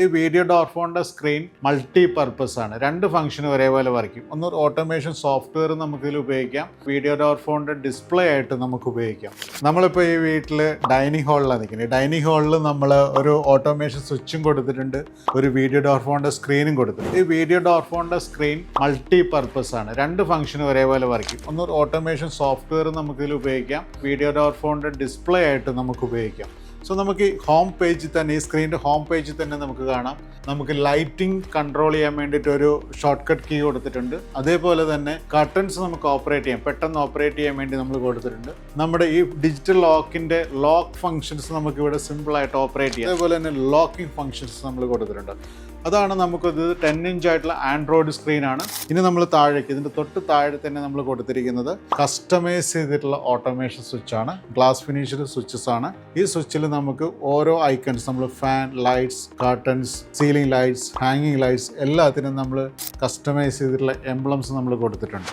ഈ video door ഫോണിൻ്റെ screen multi purpose ആണ്. രണ്ട് ഫംഗ്ഷനും ഒരേപോലെ വർക്ക് ചെയ്യും. ഒന്ന് ഓട്ടോമേഷൻ സോഫ്റ്റ്വെയർ നമുക്കിതിൽ ഉപയോഗിക്കാം, വീഡിയോ ഡോർ ഫോണിൻ്റെ ഡിസ്പ്ലേ ആയിട്ട് നമുക്ക് ഉപയോഗിക്കാം. നമ്മളിപ്പോൾ ഈ വീട്ടിൽ ഡൈനിങ് ഹാളിലാണ് നിൽക്കുന്നത്. ഡൈനിങ് ഹാളിൽ നമ്മൾ ഒരു ഓട്ടോമേഷൻ സ്വിച്ചും കൊടുത്തിട്ടുണ്ട്, ഒരു വീഡിയോ ഡോർ ഫോണിൻ്റെ സ്ക്രീനും കൊടുത്തിട്ടുണ്ട്. ഈ വീഡിയോ ഡോർ ഫോണിൻ്റെ സ്ക്രീൻ മൾട്ടി പർപ്പസ് ആണ്. രണ്ട് ഫംഗ്ഷനും ഒരേപോലെ വർക്ക് ചെയ്യും. ഒന്ന് ഓട്ടോമേഷൻ സോഫ്റ്റ്വെയർ നമുക്കിതിൽ ഉപയോഗിക്കാം, വീഡിയോ ഡോർ ഫോണിൻ്റെ ഡിസ്പ്ലേ ആയിട്ട് നമുക്ക് ഉപയോഗിക്കാം. സോ നമുക്ക് ഈ ഹോം പേജിൽ തന്നെ, ഈ സ്ക്രീനിൻ്റെ ഹോം പേജിൽ തന്നെ നമുക്ക് കാണാം, നമുക്ക് ലൈറ്റിംഗ് കൺട്രോൾ ചെയ്യാൻ വേണ്ടിയിട്ട് ഒരു ഷോർട്ട് കട്ട് കീ കൊടുത്തിട്ടുണ്ട്. അതേപോലെ തന്നെ കർട്ടൻസ് നമുക്ക് ഓപ്പറേറ്റ് ചെയ്യാം, പെട്ടെന്ന് ഓപ്പറേറ്റ് ചെയ്യാൻ വേണ്ടി നമ്മൾ കൊടുത്തിട്ടുണ്ട്. നമ്മുടെ ഈ ഡിജിറ്റൽ ലോക്കിൻ്റെ ലോക്ക് ഫങ്ഷൻസ് നമുക്ക് ഇവിടെ സിമ്പിളായിട്ട് ഓപ്പറേറ്റ് ചെയ്യാം. അതേപോലെ തന്നെ ലോക്കിംഗ് ഫങ്ഷൻസ് നമ്മൾ കൊടുത്തിട്ടുണ്ട്. അതാണ് നമുക്കത് 10 ഇഞ്ച് ആയിട്ടുള്ള ആൻഡ്രോയിഡ് സ്ക്രീനാണ്. ഇനി നമ്മൾ താഴേക്ക്, ഇതിൻ്റെ തൊട്ട് താഴെ തന്നെ നമ്മൾ കൊടുത്തിരിക്കുന്നത് കസ്റ്റമൈസ് ചെയ്തിട്ടുള്ള ഓട്ടോമേഷൻ സ്വിച്ചാണ്. ഗ്ലാസ് ഫിനിഷ്ഡ് സ്വിച്ചസ് ആണ്. ഈ സ്വിച്ചിൽ നമുക്ക് ഓരോ ഐക്കൺസ്, നമ്മൾ fan, lights, curtains, ceiling lights, ഹാങ്ങിങ് ലൈറ്റ്സ് എല്ലാത്തിനും നമ്മൾ കസ്റ്റമൈസ് ചെയ്തിട്ടുള്ള എംബ്ലംസ് നമ്മൾ കൊടുത്തിട്ടുണ്ട്.